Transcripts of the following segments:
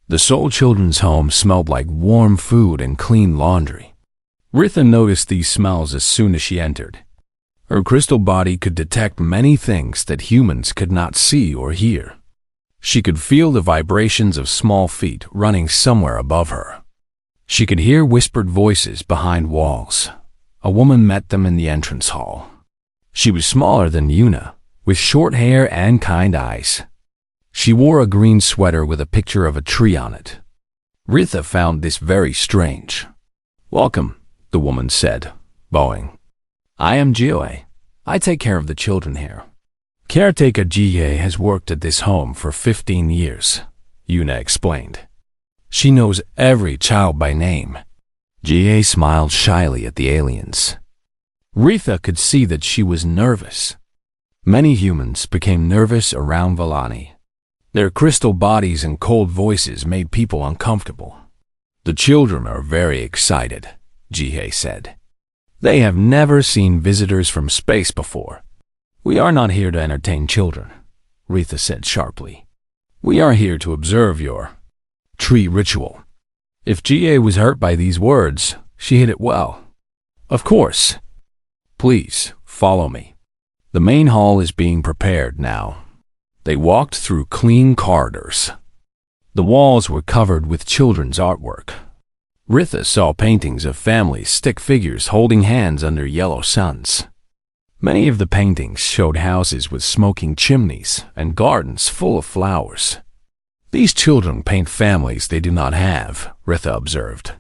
The Seoul Children's home smelled like warm food and clean laundry. Ritha noticed these smells as soon as she entered. Her crystal body could detect many things that humans could not see or hear. She could feel the vibrations of small feet running somewhere above her. She could hear whispered voices behind walls. A woman met them in the entrance hall. She was smaller than Yuna, with short hair and kind eyes. She wore a green sweater with a picture of a tree on it. Ritha found this very strange. "Welcome," the woman said, bowing. "I am Jie. I take care of the children here." Caretaker Jie has worked at this home for 15 years, Yuna explained. She knows every child by name. Jie smiled shyly at the aliens. Ritha could see that she was nervous. Many humans became nervous around Vallani. Their crystal bodies and cold voices made people uncomfortable. "The children are very excited," Jihei said. "They have never seen visitors from space before." "We are not here to entertain children," Ritha said sharply. "We are here to observe your tree ritual." If Jihei was hurt by these words, she hid it well. "Of course. Please, follow me. The main hall is being prepared now." They walked through clean corridors. The walls were covered with children's artwork. Ritha saw paintings of families' stick figures holding hands under yellow suns. Many of the paintings showed houses with smoking chimneys and gardens full of flowers. "These children paint families they do not have," Ritha observed.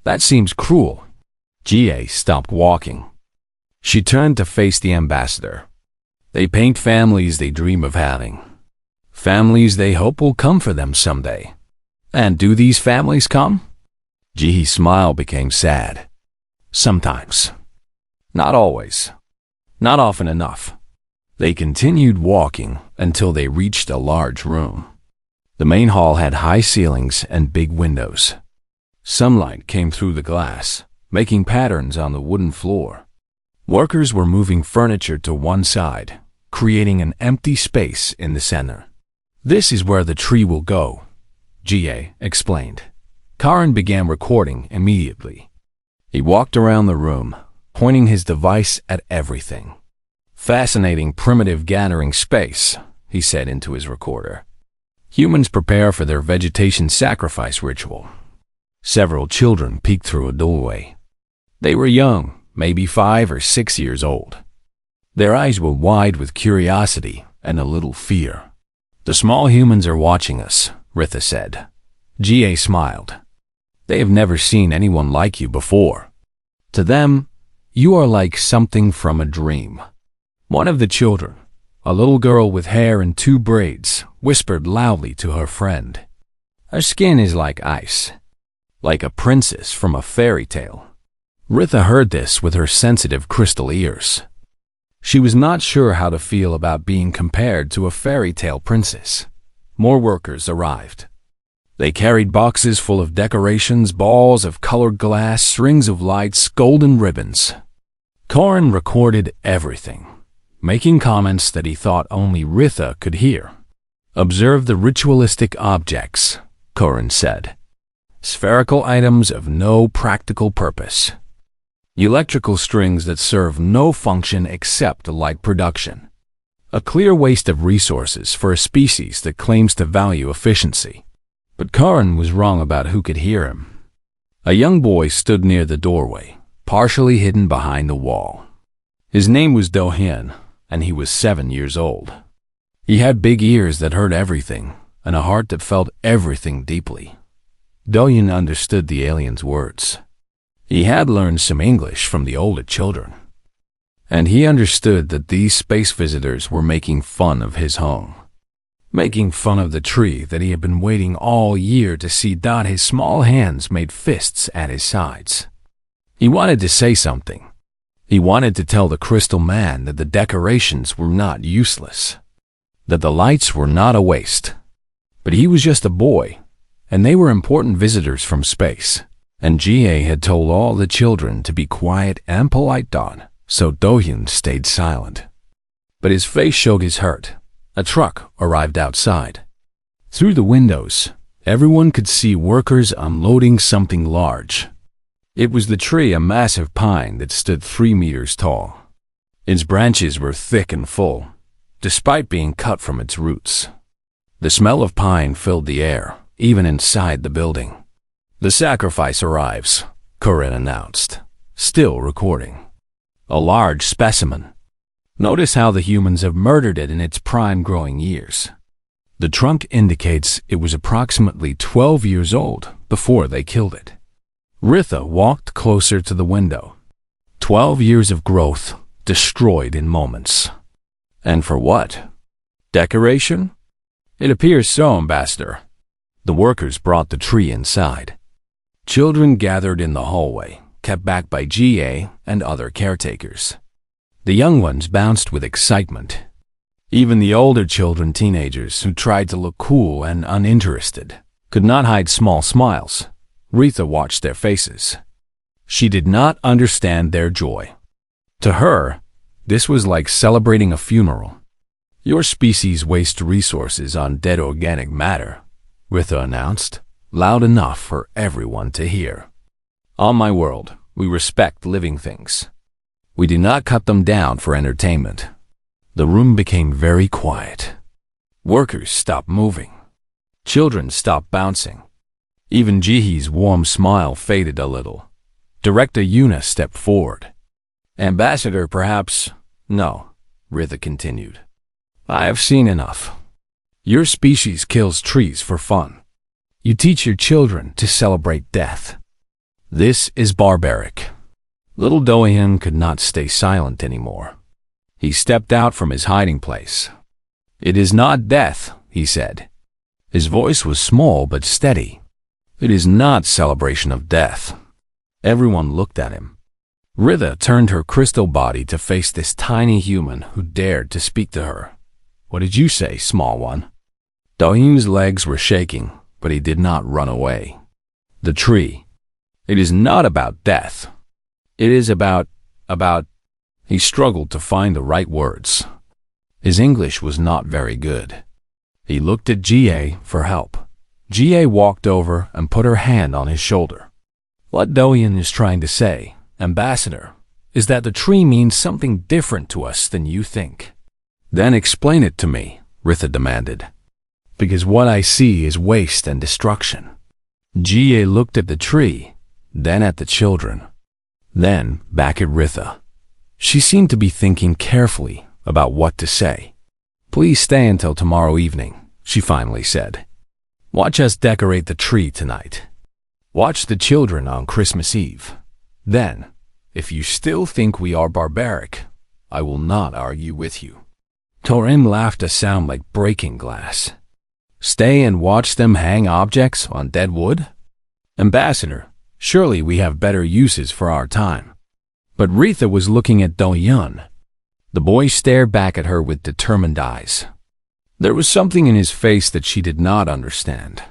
"That seems cruel." Jie stopped walking. She turned to face the ambassador. "They paint families they dream of having. Families they hope will come for them someday. And do these families come?" Jihee's smile became sad. "Sometimes. Not always. Not often enough." They continued walking until they reached a large room. The main hall had high ceilings and big windows. Sunlight came through the glass, making patterns on the wooden floor. Workers were moving furniture to one side, creating an empty space in the center. "This is where the tree will go," Jie explained. Karan began recording immediately. He walked around the room, pointing his device at everything. "Fascinating primitive gathering space," he said into his recorder. "Humans prepare for their vegetation sacrifice ritual." Several children peeked through a doorway. They were young, maybe 5 or 6 years old. Their eyes were wide with curiosity and a little fear. "The small humans are watching us," Ritha said. Jie smiled. "They have never seen anyone like you before. To them, you are like something from a dream." One of the children, a little girl with hair in 2 braids, whispered loudly to her friend. "Her skin is like ice, like a princess from a fairy tale." Ritha heard this with her sensitive crystal ears. She was not sure how to feel about being compared to a fairy tale princess. More workers arrived. They carried boxes full of decorations, balls of colored glass, strings of lights, golden ribbons. Karan recorded everything, making comments that he thought only Ritha could hear. "Observe the ritualistic objects," Karan said. "Spherical items of no practical purpose. Electrical strings that serve no function except light production. A clear waste of resources for a species that claims to value efficiency." But Karan was wrong about who could hear him. A young boy stood near the doorway, partially hidden behind the wall. His name was Do-hyun, and he was 7 years old. He had big ears that heard everything, and a heart that felt everything deeply. Do-hyun understood the alien's words. He had learned some English from the older children. And he understood that these space visitors were making fun of his home. Making fun of the tree that he had been waiting all year to see. His small hands made fists at his sides. He wanted to say something. He wanted to tell the crystal man that the decorations were not useless, that the lights were not a waste. But he was just a boy, and they were important visitors from space. And Jie had told all the children to be quiet and polite, so Do-hyun stayed silent. But his face showed his hurt. A truck arrived outside. Through the windows, Everyone could see workers unloading something large. It was the tree, a massive pine that stood 3 meters tall. Its branches were thick and full, despite being cut from its roots. The smell of pine filled the air, even inside the building. "The sacrifice arrives," Corinne announced, still recording. "A large specimen. Notice how the humans have murdered it in its prime growing years." The trunk indicates it was approximately 12 years old before they killed it. Ritha walked closer to the window. 12 years of growth destroyed in moments. And for what? Decoration? It appears so, Ambassador. The workers brought the tree inside. Children gathered in the hallway, kept back by GA and other caretakers. The young ones bounced with excitement. Even the older children, teenagers who tried to look cool and uninterested, could not hide small smiles. Ritha watched their faces. She did not understand their joy. To her, this was like celebrating a funeral. "Your species wastes resources on dead organic matter," Ritha announced, loud enough for everyone to hear. "On my world, we respect living things. We do not cut them down for entertainment." The room became very quiet. Workers stopped moving. Children stopped bouncing. Even Jihee's warm smile faded a little. Director Yuna stepped forward. "Ambassador, perhaps—" "No," Ritha continued. "I have seen enough. Your species kills trees for fun. You teach your children to celebrate death. This is barbaric." Little Dohyun could not stay silent anymore. He stepped out from his hiding place. "It is not death," he said. His voice was small but steady. "It is not celebration of death." Everyone looked at him. Ritha turned her crystal body to face this tiny human who dared to speak to her. "What did you say, small one?" Dohyun's legs were shaking, but he did not run away. "The tree. It is not about death. It is about... He struggled to find the right words. His English was not very good. He looked at GA for help. GA walked over and put her hand on his shoulder. "What Dohyun is trying to say, Ambassador, is that the tree means something different to us than you think." "Then explain it to me," Ritha demanded. "Because what I see is waste and destruction." GA looked at the tree, then at the children, then back at Ritha. She seemed to be thinking carefully about what to say. "Please stay until tomorrow evening," she finally said. "Watch us decorate the tree tonight. Watch the children on Christmas Eve. Then, if you still think we are barbaric, I will not argue with you." Torin laughed a sound like breaking glass. "Stay and watch them hang objects on dead wood? Ambassador, surely we have better uses for our time." But Ritha was looking at Dohyun. The boy stared back at her with determined eyes. There was something in his face that she did not understand.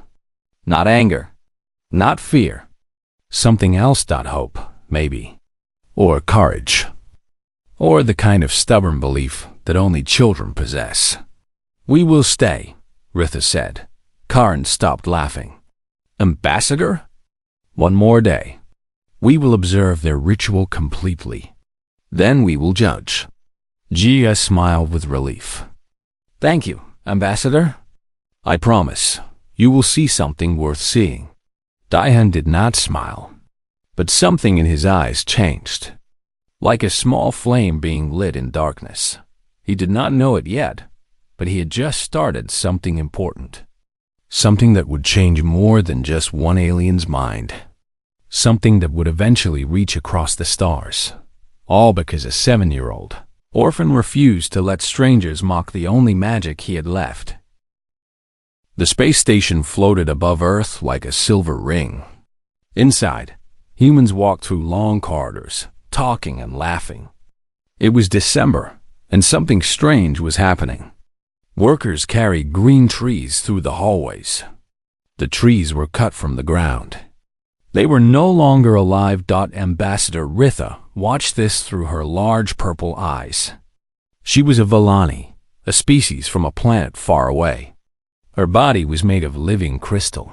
Not anger, not fear. Something else. Hope, maybe. Or courage. Or the kind of stubborn belief that only children possess. "We will stay," Ritha said. Karin stopped laughing. "Ambassador? One more day. We will observe their ritual completely. Then we will judge." Jia smiled with relief. "Thank you, Ambassador. I promise you will see something worth seeing." Daehan did not smile, but something in his eyes changed, like a small flame being lit in darkness. He did not know it yet, but he had just started something important. Something that would change more than just one alien's mind. Something that would eventually reach across the stars. All because a 7-year-old, Orphan, refused to let strangers mock the only magic he had left. The space station floated above Earth like a silver ring. Inside, humans walked through long corridors, talking and laughing. It was December, and something strange was happening. Workers carried green trees through the hallways. The trees were cut from the ground. They were no longer alive. Ambassador Ritha watched this through her large purple eyes. She was a Vellani, a species from a planet far away. Her body was made of living crystal,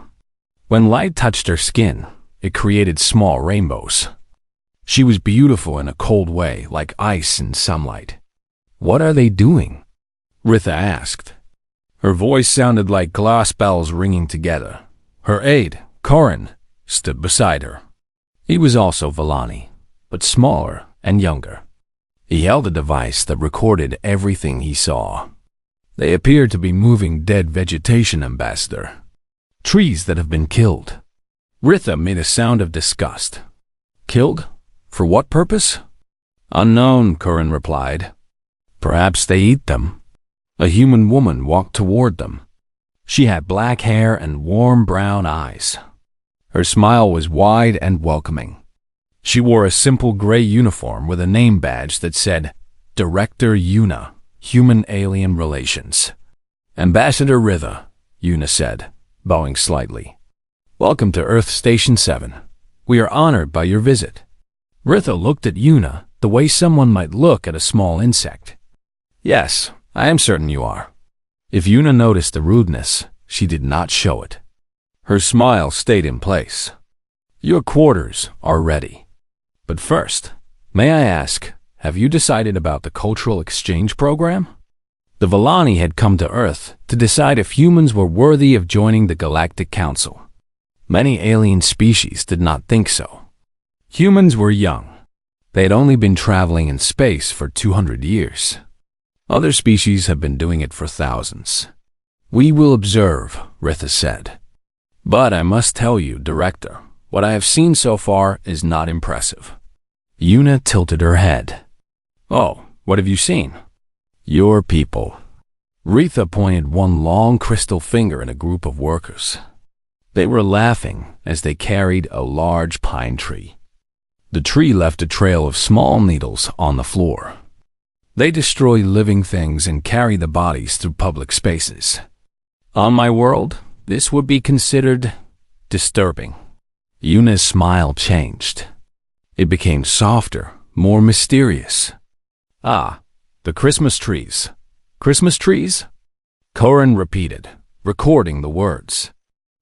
When light touched her skin, it created small rainbows. She was beautiful in a cold way, like ice in sunlight. "What are they doing?" Ritha asked. Her voice sounded like glass bells ringing together. Her aide, Corin, stood beside her. He was also Villani, but smaller and younger. He held a device that recorded everything he saw. They appeared to be moving dead vegetation, Ambassador. Trees that have been killed. Ritha made a sound of disgust. "Killed? For what purpose?" "Unknown," Corin replied. "Perhaps they eat them." A human woman walked toward them. She had black hair and warm brown eyes. Her smile was wide and welcoming. She wore a simple gray uniform with a name badge that said, Director Yuna, Human-Alien Relations. "Ambassador Ritha," Yuna said, bowing slightly. "Welcome to Earth Station 7. We are honored by your visit." Ritha looked at Yuna the way someone might look at a small insect. "Yes, I am certain you are." If Yuna noticed the rudeness, she did not show it. Her smile stayed in place. "Your quarters are ready. But first, may I ask, have you decided about the cultural exchange program?" The Villani had come to Earth to decide if humans were worthy of joining the Galactic Council. Many alien species did not think so. Humans were young. They had only been traveling in space for 200 years. Other species have been doing it for thousands. "We will observe," Ritha said. "But I must tell you, Director, what I have seen so far is not impressive." Yuna tilted her head. "Oh, what have you seen?" "Your people." Ritha pointed one long crystal finger at a group of workers. They were laughing as they carried a large pine tree. The tree left a trail of small needles on the floor. They destroy living things and carry the bodies through public spaces. On my world, this would be considered disturbing. Yuna's smile changed. It became softer, more mysterious. "Ah, the Christmas trees. Christmas trees?" Corin repeated, recording the words.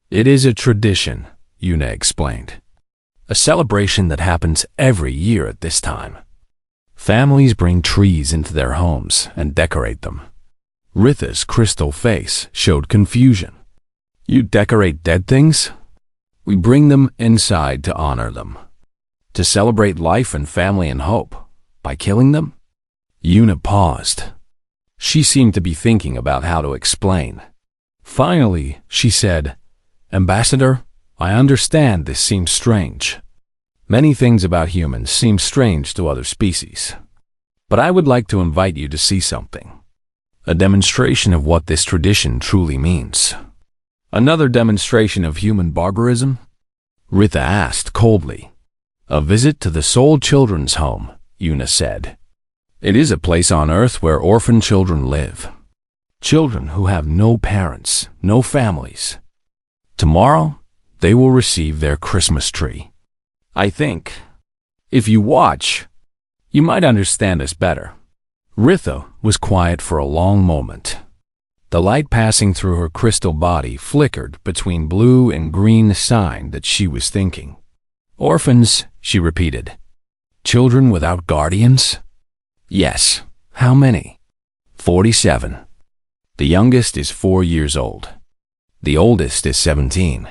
"It is a tradition," Yuna explained. "A celebration that happens every year at this time. Families bring trees into their homes and decorate them." Ritha's crystal face showed confusion. "You decorate dead things?" "We bring them inside to honor them. To celebrate life and family and hope. By killing them?" Yuna paused. She seemed to be thinking about how to explain. Finally, she said, "Ambassador, I understand this seems strange. Many things about humans seem strange to other species. But I would like to invite you to see something. A demonstration of what this tradition truly means." "Another demonstration of human barbarism?" Ritha asked coldly. "A visit to the Soul Children's Home," Yuna said. "It is a place on Earth where orphan children live. Children who have no parents, no families. Tomorrow, they will receive their Christmas tree. I think, if you watch, you might understand us better." Ritha was quiet for a long moment. The light passing through her crystal body flickered between blue and green, sign that she was thinking. "Orphans," she repeated. "Children without guardians?" "Yes. How many?" 47. The youngest is 4 years old. The oldest is 17.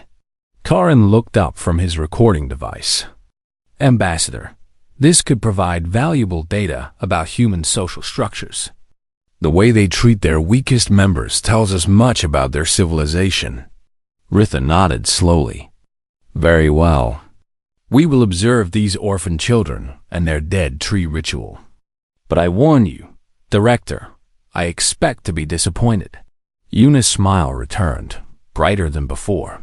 Corin looked up from his recording device. "Ambassador, this could provide valuable data about human social structures. The way they treat their weakest members tells us much about their civilization." Ritha nodded slowly. "Very well. We will observe these orphan children and their dead tree ritual. But I warn you, Director, I expect to be disappointed." Yuna's smile returned, brighter than before.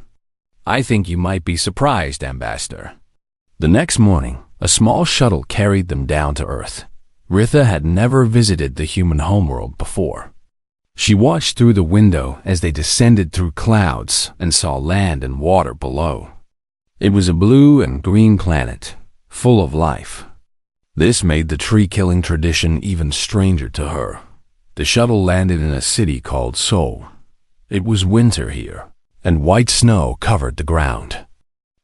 "I think you might be surprised, Ambassador." The next morning, a small shuttle carried them down to Earth. Ritha had never visited the human homeworld before. She watched through the window as they descended through clouds and saw land and water below. It was a blue and green planet, full of life. This made the tree-killing tradition even stranger to her. The shuttle landed in a city called Seoul. It was winter here, and white snow covered the ground.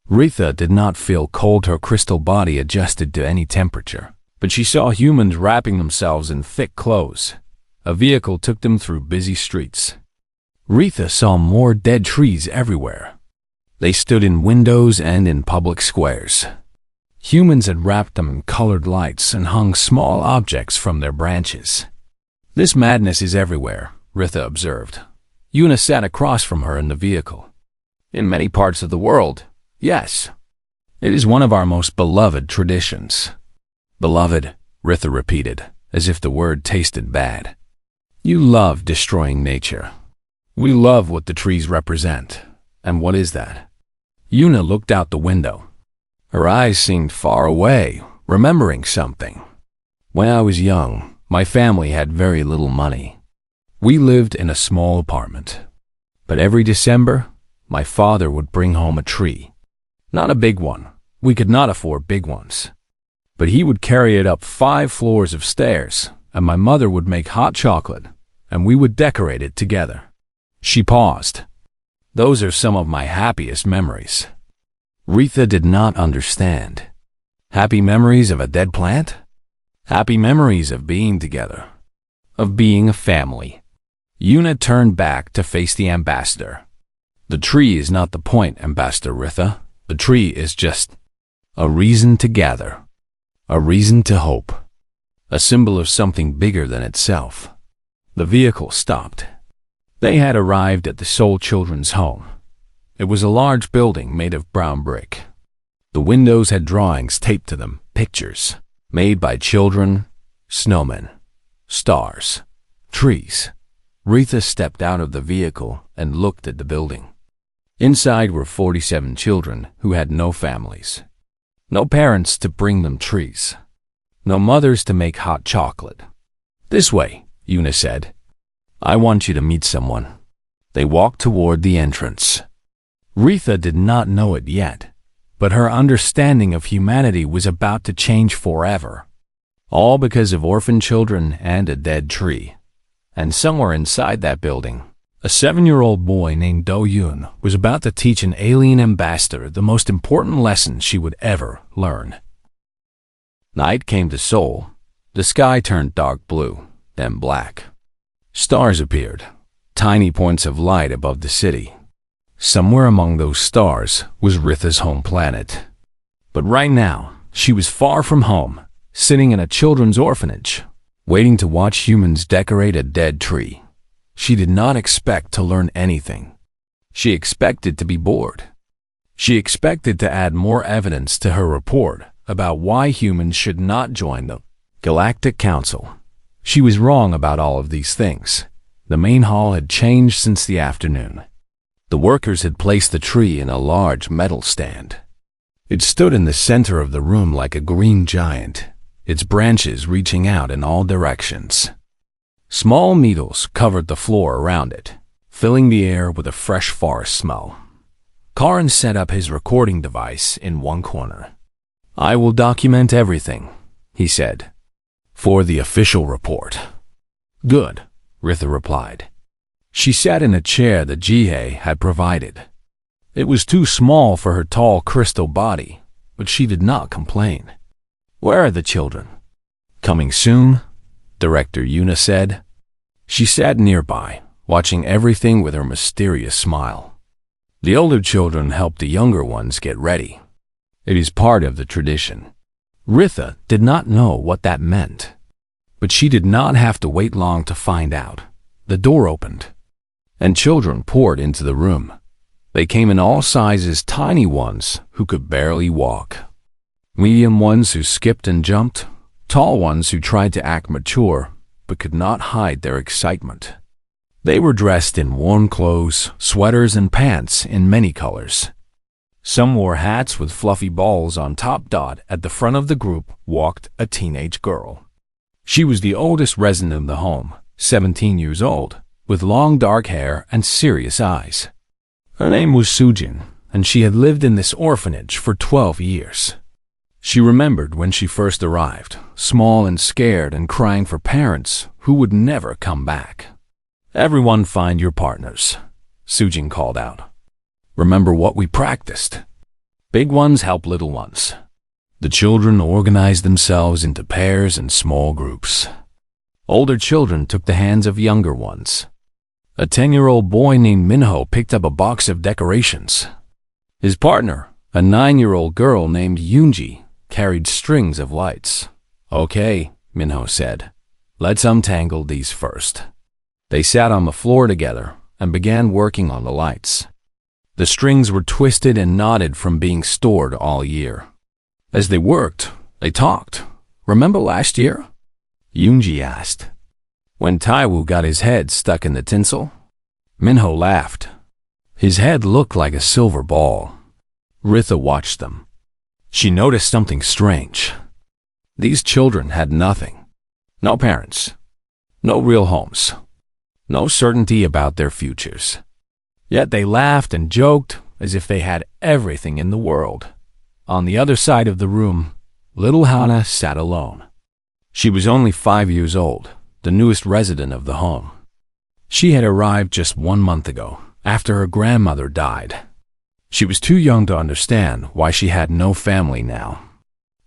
Ritha did not feel cold. Her crystal body adjusted to any temperature, but she saw humans wrapping themselves in thick clothes. A vehicle took them through busy streets. Ritha saw more dead trees everywhere. They stood in windows and in public squares. Humans had wrapped them in colored lights and hung small objects from their branches. "This madness is everywhere," Ritha observed. Una sat across from her in the vehicle. "In many parts of the world, yes. It is one of our most beloved traditions." "Beloved," Ritha repeated, as if the word tasted bad. "You love destroying nature. We love what the trees represent. And what is that?" Una looked out the window. Her eyes seemed far away, remembering something. "When I was young, my family had very little money. We lived in a small apartment. But every December, my father would bring home a tree. Not a big one. We could not afford big ones. But he would carry it up 5 floors of stairs, and my mother would make hot chocolate, and we would decorate it together." She paused. "Those are some of my happiest memories." Ritha did not understand. Happy memories of a dead plant? Happy memories of being together, of being a family. Una turned back to face the ambassador. "The tree is not the point, Ambassador Ritha. The tree is just a reason to gather, a reason to hope, a symbol of something bigger than itself." The vehicle stopped. They had arrived at the Soul Children's home. It was a large building made of brown brick. The windows had drawings taped to them, pictures made by children, snowmen, stars, trees. Ritha stepped out of the vehicle and looked at the building. Inside were 47 children who had no families. No parents to bring them trees. No mothers to make hot chocolate. "This way," Una said. "I want you to meet someone." They walked toward the entrance. Ritha did not know it yet, but her understanding of humanity was about to change forever. All because of orphan children and a dead tree. And somewhere inside that building, a 7-year-old boy named Do-Yoon was about to teach an alien ambassador the most important lesson she would ever learn. Night came to Seoul. The sky turned dark blue, then black. Stars appeared, tiny points of light above the city. Somewhere among those stars was Ritha's home planet. But right now, she was far from home, sitting in a children's orphanage, waiting to watch humans decorate a dead tree. She did not expect to learn anything. She expected to be bored. She expected to add more evidence to her report about why humans should not join the Galactic Council. She was wrong about all of these things. The main hall had changed since the afternoon. The workers had placed the tree in a large metal stand. It stood in the center of the room like a green giant, its branches reaching out in all directions. Small needles covered the floor around it, filling the air with a fresh forest smell. Karan set up his recording device in one corner. "I will document everything," he said, "for the official report." "Good," Ritha replied. She sat in a chair that Jihei had provided. It was too small for her tall crystal body, but she did not complain. "Where are the children?" "Coming soon," Director Una said. She sat nearby, watching everything with her mysterious smile. The older children helped the younger ones get ready. It is part of the tradition. Ritha did not know what that meant, but she did not have to wait long to find out. The door opened, and children poured into the room. They came in all sizes, tiny ones who could barely walk, medium ones who skipped and jumped, tall ones who tried to act mature but could not hide their excitement. They were dressed in warm clothes, sweaters, and pants in many colors. Some wore hats with fluffy balls on top. At the front of the group walked a teenage girl. She was the oldest resident of the home, 17 years old, with long dark hair and serious eyes. Her name was Sujin, and she had lived in this orphanage for 12 years. She remembered when she first arrived, small and scared and crying for parents who would never come back. "Everyone find your partners," Sujin called out. Remember what we practiced. Big ones help little ones. The children organized themselves into pairs and small groups. Older children took the hands of younger ones. A 10-year-old boy named Minho picked up a box of decorations. His partner, a 9-year-old girl named Yoonji, carried strings of lights. "Okay," Minho said. "Let's untangle these first." They sat on the floor together and began working on the lights. The strings were twisted and knotted from being stored all year. As they worked, they talked. "Remember last year?" Yoonji asked. "When Taiwu got his head stuck in the tinsel?" Minho laughed. His head looked like a silver ball. Ritha watched them. She noticed something strange. These children had nothing. No parents. No real homes. No certainty about their futures. Yet they laughed and joked as if they had everything in the world. On the other side of the room, little Hana sat alone. She was only 5 years old, the newest resident of the home. She had arrived just 1 month ago, after her grandmother died. She was too young to understand why she had no family now.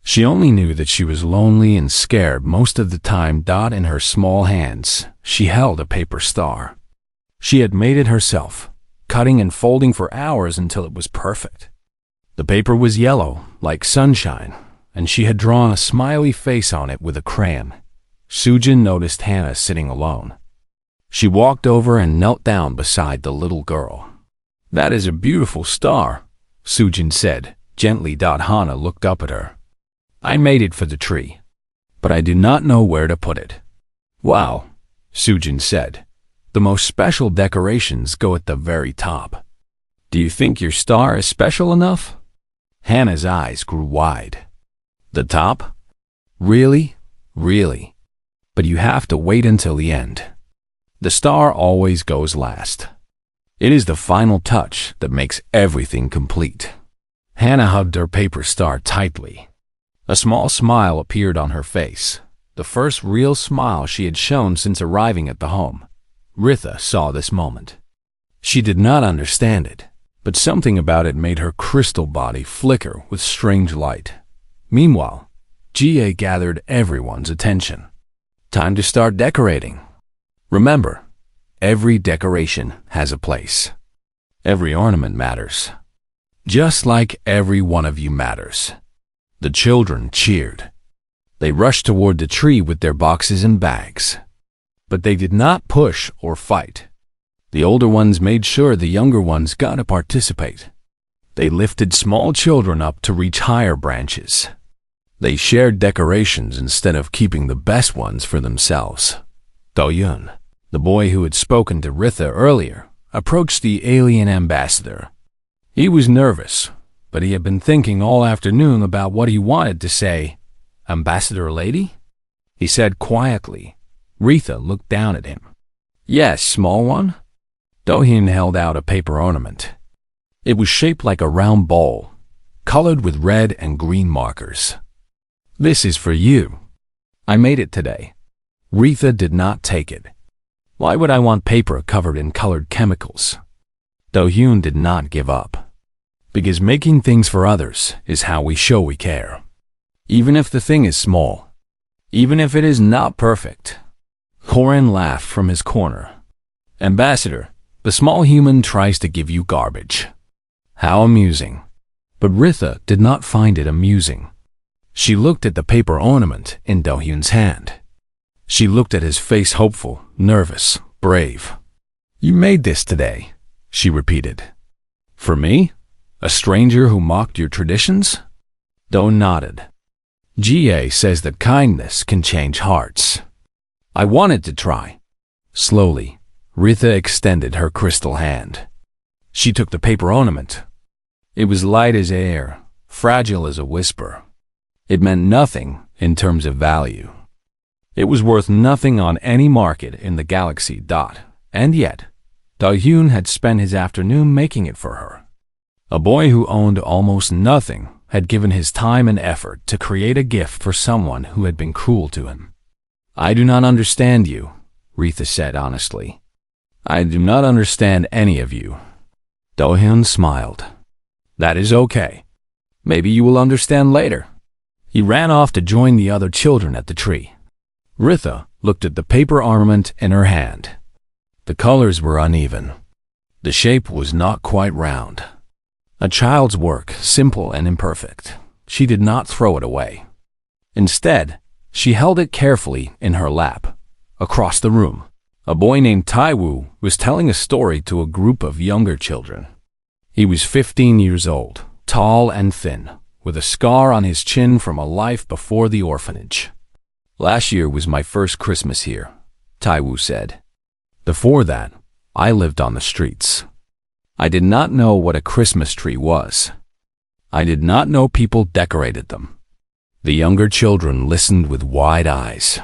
She only knew that she was lonely and scared most of the time. In her small hands, she held a paper star. She had made it herself, cutting and folding for hours until it was perfect. The paper was yellow, like sunshine, and she had drawn a smiley face on it with a crayon. Sujin noticed Hannah sitting alone. She walked over and knelt down beside the little girl. "That is a beautiful star," Sujin said, gently. Hana looked up at her. "I made it for the tree, but I do not know where to put it." "Wow," Sujin said. "The most special decorations go at the very top. Do you think your star is special enough?" Hannah's eyes grew wide. "The top? Really? Really? But you have to wait until the end. The star always goes last. It is the final touch that makes everything complete." Hannah hugged her paper star tightly. A small smile appeared on her face, the first real smile she had shown since arriving at the home. Ritha saw this moment. She did not understand it, but something about it made her crystal body flicker with strange light. Meanwhile, Jie gathered everyone's attention. "Time to start decorating. Remember, every decoration has a place. Every ornament matters. Just like every one of you matters." The children cheered. They rushed toward the tree with their boxes and bags. But they did not push or fight. The older ones made sure the younger ones got to participate. They lifted small children up to reach higher branches. They shared decorations instead of keeping the best ones for themselves. Do-yun, the boy who had spoken to Ritha earlier, approached the alien ambassador. He was nervous, but he had been thinking all afternoon about what he wanted to say. "Ambassador lady?" he said quietly. Ritha looked down at him. "Yes, small one?" Do-hyun held out a paper ornament. It was shaped like a round ball, colored with red and green markers. "This is for you. I made it today." Ritha did not take it. Why would I want paper covered in colored chemicals? Do-hyun did not give up. Because making things for others is how we show we care. Even if the thing is small. Even if it is not perfect. Horan laughed from his corner. "Ambassador, the small human tries to give you garbage." How amusing. But Ritha did not find it amusing. She looked at the paper ornament in Do-hyun's hand. She looked at his face, hopeful, nervous, brave. "You made this today," she repeated. "For me? A stranger who mocked your traditions?" Do nodded. "Jie says that kindness can change hearts. I wanted to try." Slowly, Ritha extended her crystal hand. She took the paper ornament. It was light as air, fragile as a whisper. It meant nothing in terms of value. It was worth nothing on any market in the galaxy. And yet, Do-hyun had spent his afternoon making it for her. A boy who owned almost nothing had given his time and effort to create a gift for someone who had been cruel to him. "I do not understand you," Ritha said honestly. "I do not understand any of you." Do-hyun smiled. That is okay. Maybe you will understand later. He ran off to join the other children at the tree. Ritha looked at the paper armament in her hand. The colors were uneven. The shape was not quite round. A child's work, simple and imperfect. She did not throw it away. Instead, she held it carefully in her lap. Across the room, a boy named Taiwu was telling a story to a group of younger children. He was 15 years old, tall and thin, with a scar on his chin from a life before the orphanage. Last year was my first Christmas here, Taiwu said. Before that, I lived on the streets. I did not know what a Christmas tree was. I did not know people decorated them. The younger children listened with wide eyes.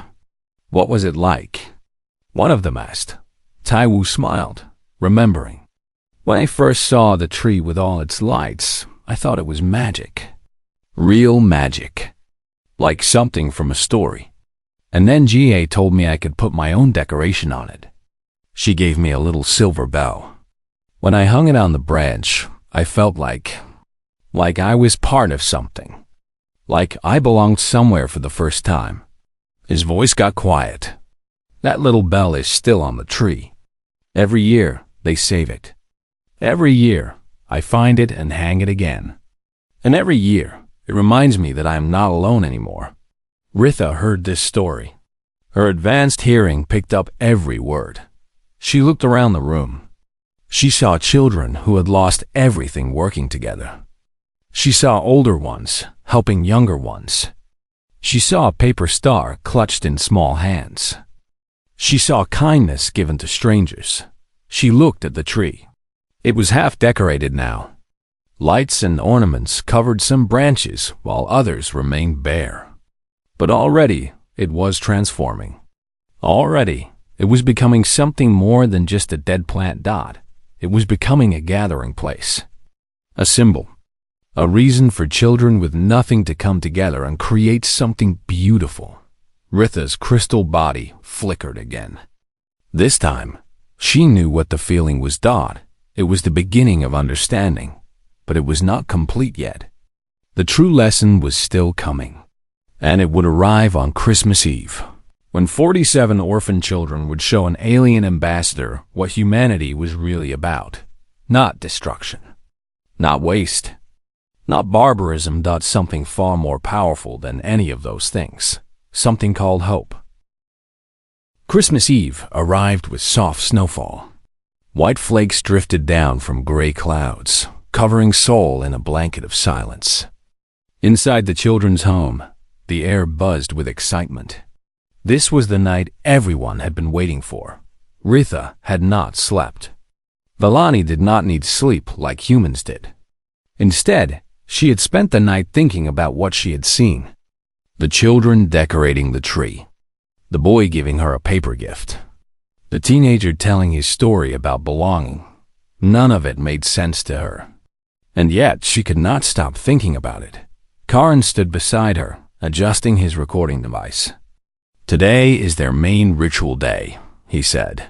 What was it like? One of them asked. Taiwu smiled, remembering. When I first saw the tree with all its lights, I thought it was magic. Real magic. Like something from a story. And then Jie told me I could put my own decoration on it. She gave me a little silver bell. When I hung it on the branch, I felt like I was part of something. Like I belonged somewhere for the first time. His voice got quiet. That little bell is still on the tree. Every year, they save it. Every year, I find it and hang it again. And every year, it reminds me that I am not alone anymore. Ritha heard this story. Her advanced hearing picked up every word. She looked around the room. She saw children who had lost everything working together. She saw older ones helping younger ones. She saw a paper star clutched in small hands. She saw kindness given to strangers. She looked at the tree. It was half decorated now. Lights and ornaments covered some branches while others remained bare. But already it was transforming. Already it was becoming something more than just a dead plant dot. It was becoming a gathering place. A symbol. A reason for children with nothing to come together and create something beautiful. Ritha's crystal body flickered again. This time, she knew what the feeling was. It was the beginning of understanding, but it was not complete yet. The true lesson was still coming, and it would arrive on Christmas Eve, when 47 orphan children would show an alien ambassador what humanity was really about. Not destruction, not waste, not barbarism, something far more powerful than any of those things, something called hope. Christmas Eve arrived with soft snowfall. White flakes drifted down from gray clouds, covering Seoul in a blanket of silence. Inside the children's home, the air buzzed with excitement. This was the night everyone had been waiting for. Ritha had not slept. Valani did not need sleep like humans did. Instead, she had spent the night thinking about what she had seen. The children decorating the tree. The boy giving her a paper gift. The teenager telling his story about belonging. None of it made sense to her. And yet she could not stop thinking about it. Karan stood beside her, adjusting his recording device. Today is their main ritual day, he said.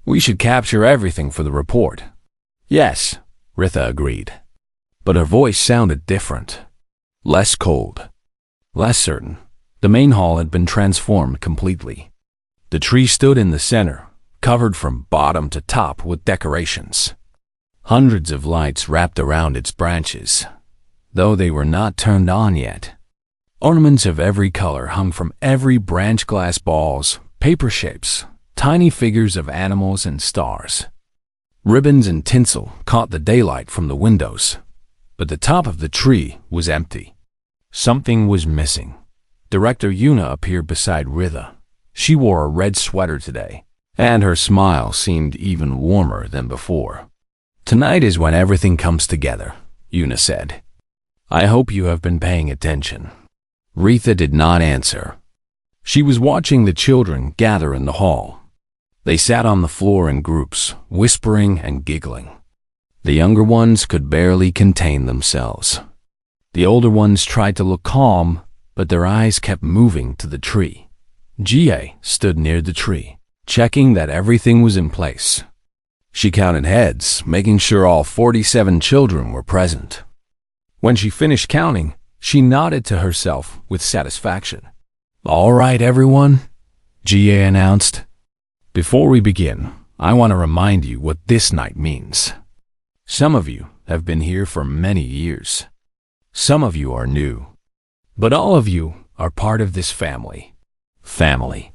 We should capture everything for the report. Yes, Ritha agreed. But her voice sounded different. Less cold. Less certain. The main hall had been transformed completely. The tree stood in the center, covered from bottom to top with decorations. Hundreds of lights wrapped around its branches, though they were not turned on yet. Ornaments of every color hung from every branch, glass balls, paper shapes, tiny figures of animals and stars. Ribbons and tinsel caught the daylight from the windows, but the top of the tree was empty. Something was missing. Director Yuna appeared beside Ritha. She wore a red sweater today, and her smile seemed even warmer than before. Tonight is when everything comes together, Yuna said. I hope you have been paying attention. Ritha did not answer. She was watching the children gather in the hall. They sat on the floor in groups, whispering and giggling. The younger ones could barely contain themselves. The older ones tried to look calm, but their eyes kept moving to the tree. Jie stood near the tree, checking that everything was in place. She counted heads, making sure all 47 children were present. When she finished counting, she nodded to herself with satisfaction. "All right, everyone," GA announced. "Before we begin, I want to remind you what this night means. Some of you have been here for many years. Some of you are new. But all of you are part of this family. Family."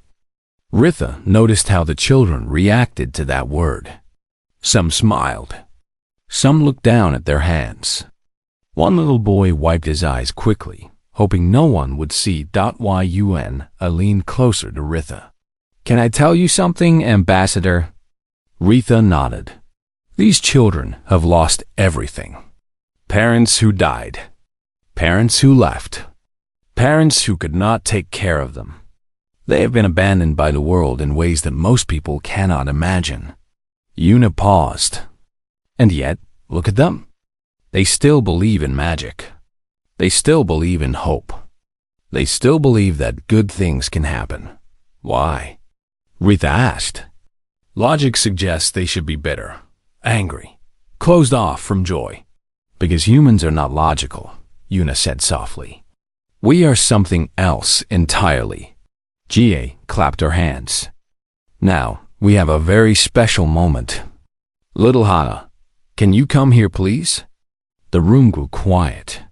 Ritha noticed how the children reacted to that word. Some smiled. Some looked down at their hands. One little boy wiped his eyes quickly, hoping no one would see. Yun leaned closer to Ritha. "Can I tell you something, Ambassador?" Ritha nodded. "These children have lost everything. Parents who died. Parents who left. Parents who could not take care of them. They have been abandoned by the world in ways that most people cannot imagine." Yuna paused. "And yet, look at them. They still believe in magic. They still believe in hope. They still believe that good things can happen. Why?" Ritha asked. "Logic suggests they should be bitter, angry, closed off from joy. Because humans are not logical," Yuna said softly. "We are something else entirely." GA clapped her hands. "Now, we have a very special moment. Little Hana, can you come here, please?" The room grew quiet.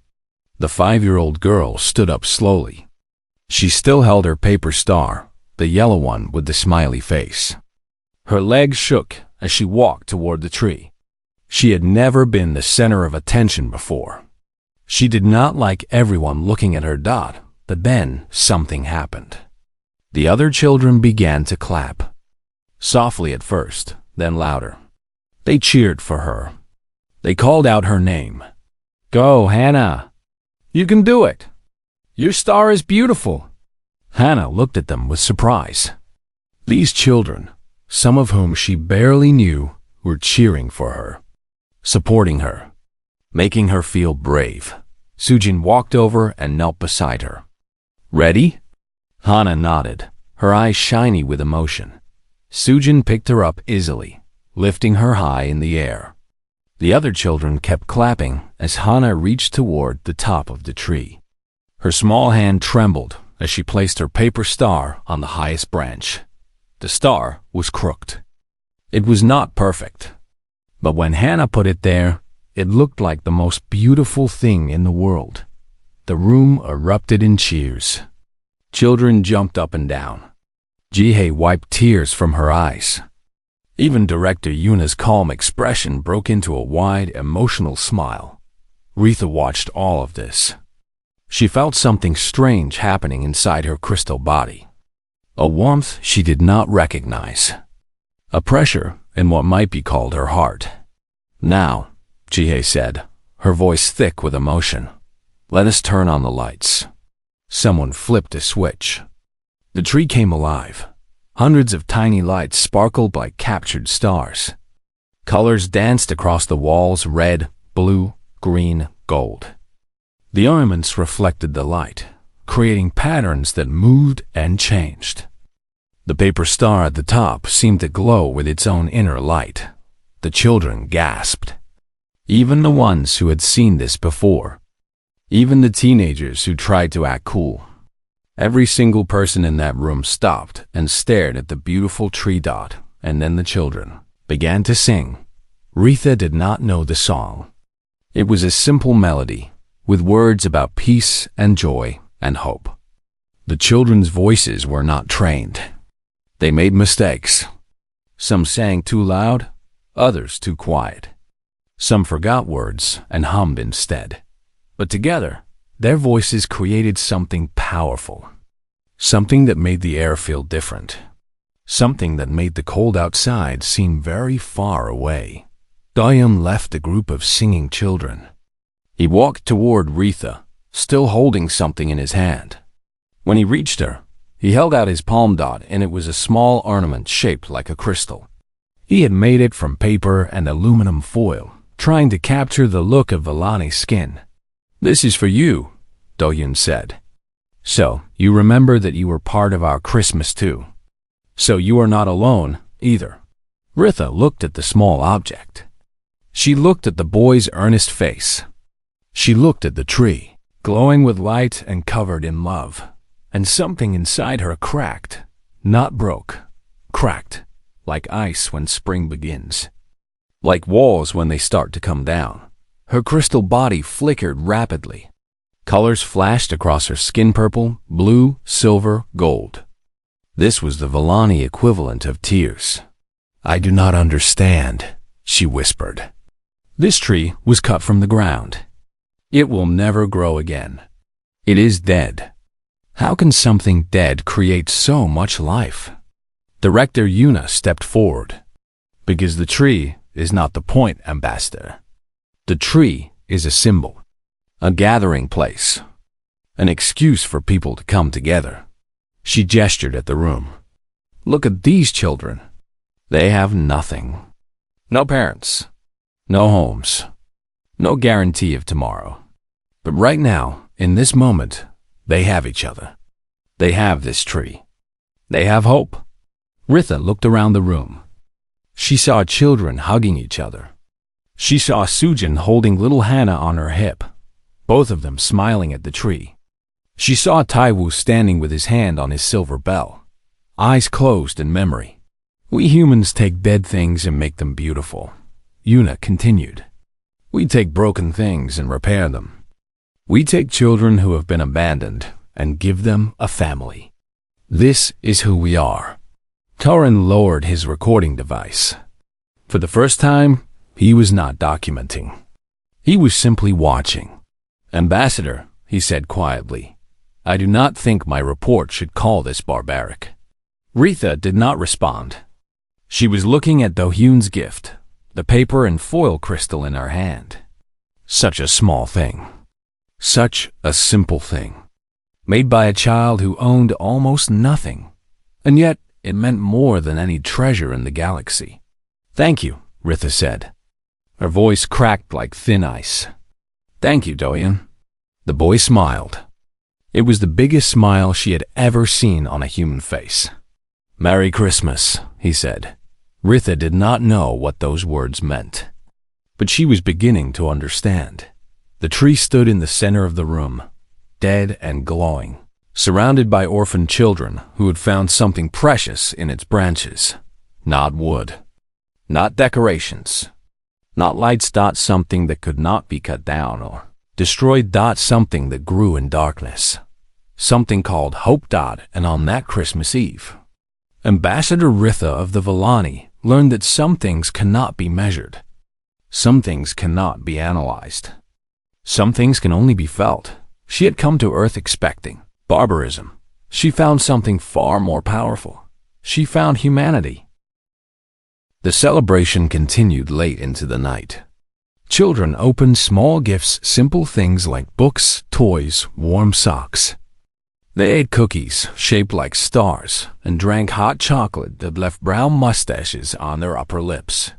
The 5-year-old girl stood up slowly. She still held her paper star, the yellow one with the smiley face. Her legs shook as she walked toward the tree. She had never been the center of attention before. She did not like everyone looking at her. But then something happened. The other children began to clap. Softly at first, then louder. They cheered for her. They called out her name. "Go, Hannah! You can do it! Your star is beautiful!" Hannah looked at them with surprise. These children, some of whom she barely knew, were cheering for her, supporting her, making her feel brave. Sujin walked over and knelt beside her. "Ready?" Hana nodded, her eyes shiny with emotion. Sujin picked her up easily, lifting her high in the air. The other children kept clapping as Hana reached toward the top of the tree. Her small hand trembled as she placed her paper star on the highest branch. The star was crooked. It was not perfect. But when Hana put it there, it looked like the most beautiful thing in the world. The room erupted in cheers. Children jumped up and down. Jihei wiped tears from her eyes. Even director Yuna's calm expression broke into a wide, emotional smile. Ritha watched all of this. She felt something strange happening inside her crystal body. A warmth she did not recognize. A pressure in what might be called her heart. "Now," Jihei said, her voice thick with emotion, "let us turn on the lights." Someone flipped a switch. The tree came alive. Hundreds of tiny lights sparkled like captured stars. Colors danced across the walls: red, blue, green, gold. The ornaments reflected the light, creating patterns that moved and changed. The paper star at the top seemed to glow with its own inner light. The children gasped. Even the ones who had seen this before. Even the teenagers who tried to act cool. Every single person in that room stopped and stared at the beautiful tree. And then the children began to sing. Ritha did not know the song. It was a simple melody with words about peace and joy and hope. The children's voices were not trained. They made mistakes. Some sang too loud, others too quiet. Some forgot words and hummed instead. But together, their voices created something powerful. Something that made the air feel different. Something that made the cold outside seem very far away. Dayum left the group of singing children. He walked toward Ritha, still holding something in his hand. When he reached her, he held out his palm. And it was a small ornament shaped like a crystal. He had made it from paper and aluminum foil, trying to capture the look of Villani's skin. "This is for you," Doyun said. "So, you remember that you were part of our Christmas too. So you are not alone, either." Ritha looked at the small object. She looked at the boy's earnest face. She looked at the tree, glowing with light and covered in love. And something inside her cracked, not broke, cracked, like ice when spring begins. Like walls when they start to come down. Her crystal body flickered rapidly. Colors flashed across her skin: purple, blue, silver, gold. This was the Villani equivalent of tears. "I do not understand," she whispered. "This tree was cut from the ground. It will never grow again. It is dead. How can something dead create so much life?" Director Yuna stepped forward. "Because the tree is not the point, Ambassador. The tree is a symbol, a gathering place, an excuse for people to come together." She gestured at the room. "Look at these children. They have nothing. No parents, no homes, no guarantee of tomorrow. But right now, in this moment, they have each other. They have this tree. They have hope." Ritha looked around the room. She saw children hugging each other. She saw Sujin holding little Hannah on her hip, both of them smiling at the tree. She saw Taiwu standing with his hand on his silver bell, eyes closed in memory. "We humans take dead things and make them beautiful," Yuna continued. "We take broken things and repair them. We take children who have been abandoned and give them a family. This is who we are." Torin lowered his recording device. For the first time, he was not documenting. He was simply watching. "Ambassador," he said quietly, "I do not think my report should call this barbaric." Ritha did not respond. She was looking at Do-hyun's gift, the paper and foil crystal in her hand. Such a small thing. Such a simple thing. Made by a child who owned almost nothing. And yet, it meant more than any treasure in the galaxy. "Thank you," Ritha said. Her voice cracked like thin ice. "Thank you, Do-hyun." The boy smiled. It was the biggest smile she had ever seen on a human face. "Merry Christmas," he said. Ritha did not know what those words meant. But she was beginning to understand. The tree stood in the center of the room, dead and glowing, surrounded by orphan children who had found something precious in its branches. Not wood. Not decorations. Not lights. Something that could not be cut down or destroyed. Something that grew in darkness. Something called hope. And on that Christmas Eve, Ambassador Ritha of the Villani learned that some things cannot be measured. Some things cannot be analyzed. Some things can only be felt. She had come to Earth expecting barbarism. She found something far more powerful. She found humanity. The celebration continued late into the night. Children opened small gifts, simple things like books, toys, warm socks. They ate cookies shaped like stars and drank hot chocolate that left brown mustaches on their upper lips.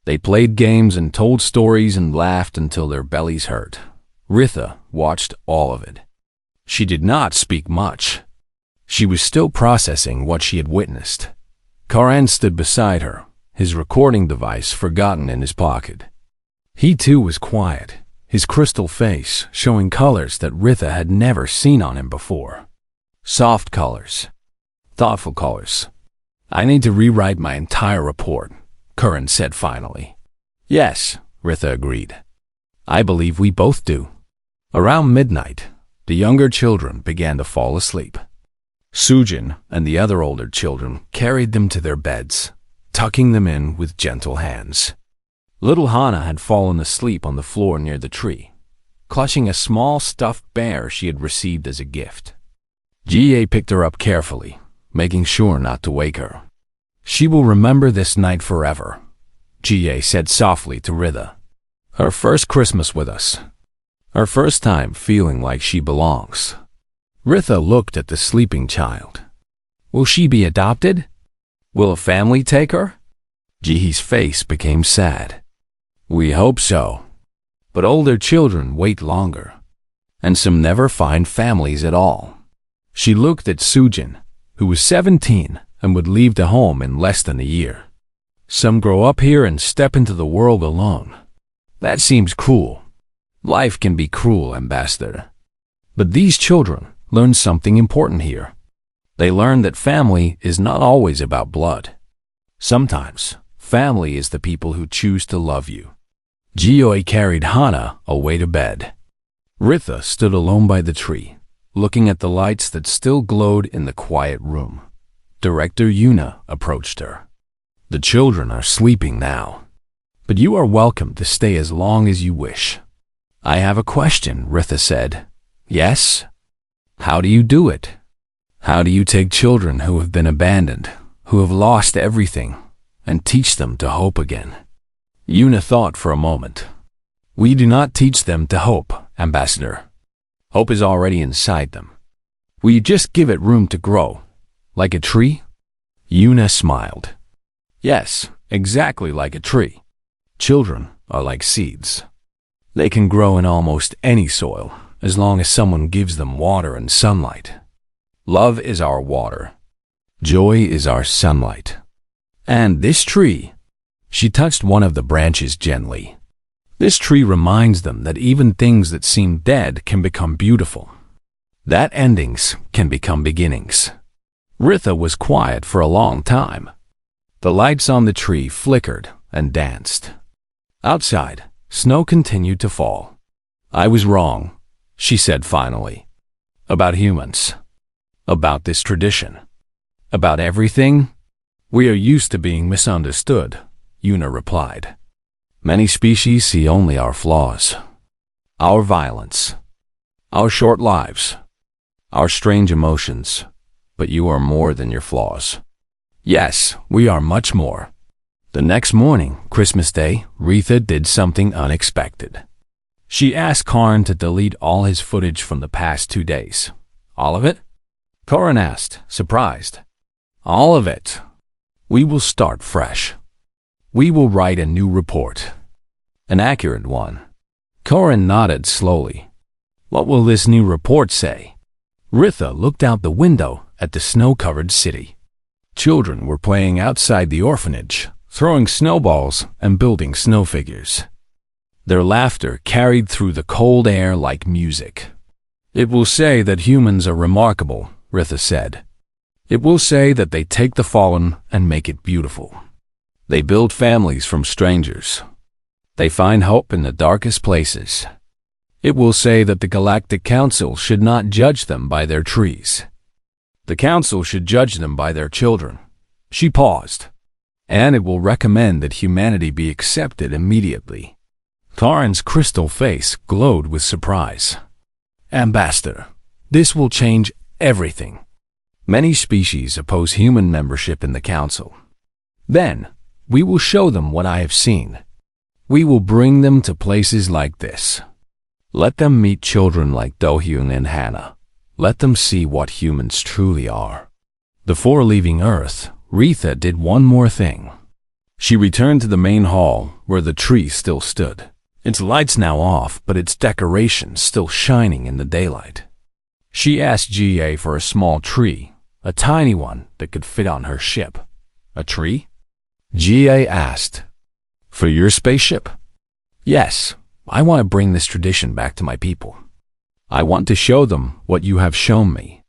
They played games and told stories and laughed until their bellies hurt. Ritha watched all of it. She did not speak much. She was still processing what she had witnessed. Karan stood beside her, his recording device forgotten in his pocket. He too was quiet, his crystal face showing colors that Ritha had never seen on him before. Soft colors. Thoughtful colors. "I need to rewrite my entire report," Karan said finally. "Yes," Ritha agreed. "I believe we both do." Around midnight, the younger children began to fall asleep. Sujin and the other older children carried them to their beds, tucking them in with gentle hands. Little Hana had fallen asleep on the floor near the tree, clutching a small stuffed bear she had received as a gift. Jie picked her up carefully, making sure not to wake her. "She will remember this night forever," Jie said softly to Ritha. "Her first Christmas with us. Her first time feeling like she belongs." Ritha looked at the sleeping child. "Will she be adopted? Will a family take her?" Jihee's face became sad. "We hope so. But older children wait longer, and some never find families at all." She looked at Sujin, who was 17 and would leave the home in less than a year. Some grow up here and step into the world alone. That seems cruel. Life can be cruel, Ambassador. But these children learn something important here. They learn that family is not always about blood. Sometimes, family is the people who choose to love you. Jioi carried Hana away to bed. Ritha stood alone by the tree, looking at the lights that still glowed in the quiet room. Director Yuna approached her. The children are sleeping now, but you are welcome to stay as long as you wish. I have a question, Ritha said. Yes? How do you do it? How do you take children who have been abandoned, who have lost everything, and teach them to hope again? Yuna thought for a moment. We do not teach them to hope, Ambassador. Hope is already inside them. We just give it room to grow, like a tree? Yuna smiled. Yes, exactly like a tree. Children are like seeds. They can grow in almost any soil, as long as someone gives them water and sunlight. Love is our water. Joy is our sunlight. And this tree, she touched one of the branches gently. This tree reminds them that even things that seem dead can become beautiful. That endings can become beginnings. Ritha was quiet for a long time. The lights on the tree flickered and danced. Outside, snow continued to fall. I was wrong, she said finally. About humans. About this tradition. About everything. We are used to being misunderstood, Yuna replied. Many species see only our flaws. Our violence. Our short lives. Our strange emotions. But you are more than your flaws. Yes, we are much more. The next morning, Christmas Day, Ritha did something unexpected. She asked Karan to delete all his footage from the past 2 days. All of it? Karan asked, surprised. All of it. We will start fresh. We will write a new report. An accurate one. Karan nodded slowly. What will this new report say? Ritha looked out the window at the snow-covered city. Children were playing outside the orphanage, throwing snowballs and building snow figures. Their laughter carried through the cold air like music. It will say that humans are remarkable, Ritha said. It will say that they take the fallen and make it beautiful. They build families from strangers. They find hope in the darkest places. It will say that the Galactic Council should not judge them by their trees. The Council should judge them by their children. She paused. And it will recommend that humanity be accepted immediately. Karan's crystal face glowed with surprise. Ambassador, this will change everything. Many species oppose human membership in the Council. Then, we will show them what I have seen. We will bring them to places like this. Let them meet children like Do-hyun and Hannah. Let them see what humans truly are. Before leaving Earth, Ritha did one more thing. She returned to the main hall where the tree still stood. Its lights now off, but its decorations still shining in the daylight. She asked Ga for a small tree, a tiny one that could fit on her ship. A tree? Ga asked. For your spaceship? Yes, I want to bring this tradition back to my people. I want to show them what you have shown me.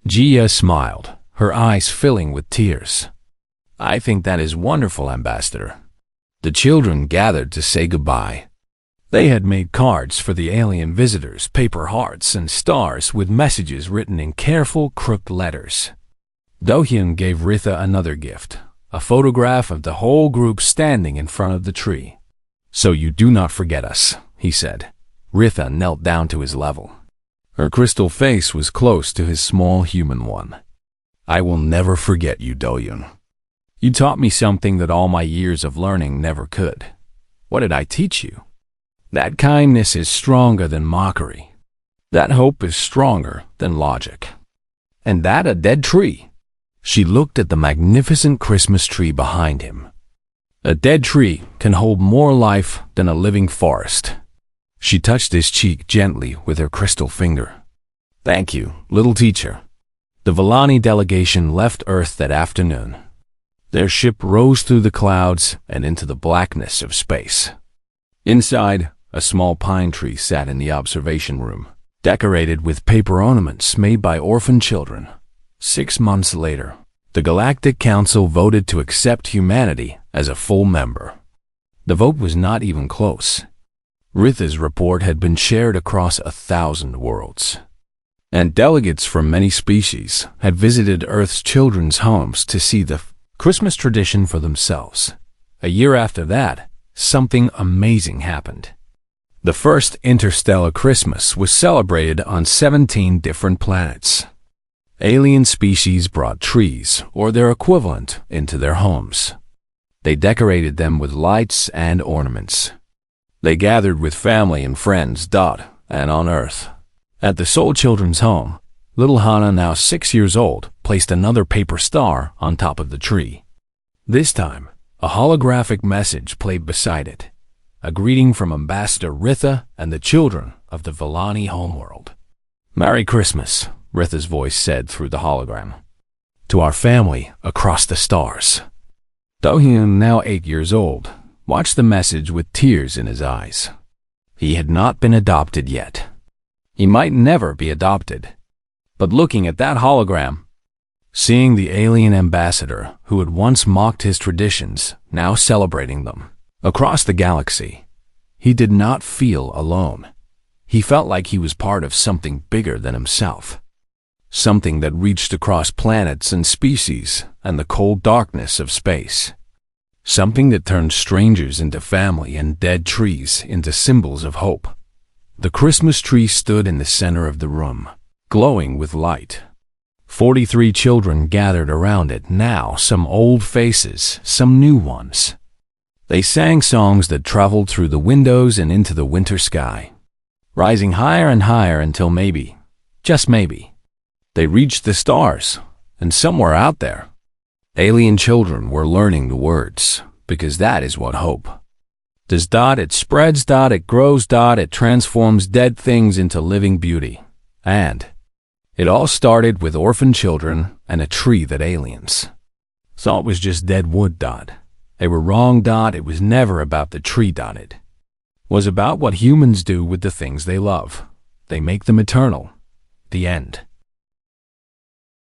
Gia smiled, her eyes filling with tears. I think that is wonderful, Ambassador. The children gathered to say goodbye. They had made cards for the alien visitors, paper hearts and stars with messages written in careful, crooked letters. Do-hyun gave Ritha another gift, a photograph of the whole group standing in front of the tree. So you do not forget us, he said. Ritha knelt down to his level. Her crystal face was close to his small human one. I will never forget you, Do-hyun. You taught me something that all my years of learning never could. What did I teach you? That kindness is stronger than mockery. That hope is stronger than logic. And that a dead tree. She looked at the magnificent Christmas tree behind him. A dead tree can hold more life than a living forest. She touched his cheek gently with her crystal finger. Thank you, little teacher. The Villani delegation left Earth that afternoon. Their ship rose through the clouds and into the blackness of space. Inside, a small pine tree sat in the observation room, decorated with paper ornaments made by orphan children. 6 months later, the Galactic Council voted to accept humanity as a full member. The vote was not even close. Ritha's report had been shared across 1,000 worlds, and delegates from many species had visited Earth's children's homes to see the Christmas tradition for themselves. A year after that, something amazing happened. The first interstellar Christmas was celebrated on 17 different planets. Alien species brought trees, or their equivalent, into their homes. They decorated them with lights and ornaments. They gathered with family and friends, and on Earth. At the Soul Children's home, little Hannah, now 6 years old, placed another paper star on top of the tree. This time, a holographic message played beside it, a greeting from Ambassador Ritha and the children of the Villani homeworld. "Merry Christmas," Ritha's voice said through the hologram, "to our family across the stars." Dohyun, now 8 years old, watched the message with tears in his eyes. He had not been adopted yet. He might never be adopted. But looking at that hologram, seeing the alien ambassador who had once mocked his traditions, now celebrating them, across the galaxy, he did not feel alone. He felt like he was part of something bigger than himself. Something that reached across planets and species and the cold darkness of space. Something that turned strangers into family and dead trees into symbols of hope. The Christmas tree stood in the center of the room, glowing with light. 43 children gathered around it now, some old faces, some new ones. They sang songs that traveled through the windows and into the winter sky, rising higher and higher until maybe, just maybe, they reached the stars, and somewhere out there, alien children were learning the words, because that is what hope does. It spreads, it grows, it transforms dead things into living beauty. And it all started with orphan children and a tree that aliens thought was just dead wood. They were wrong. It was never about the tree. It was about what humans do with the things they love. They make them eternal. The end.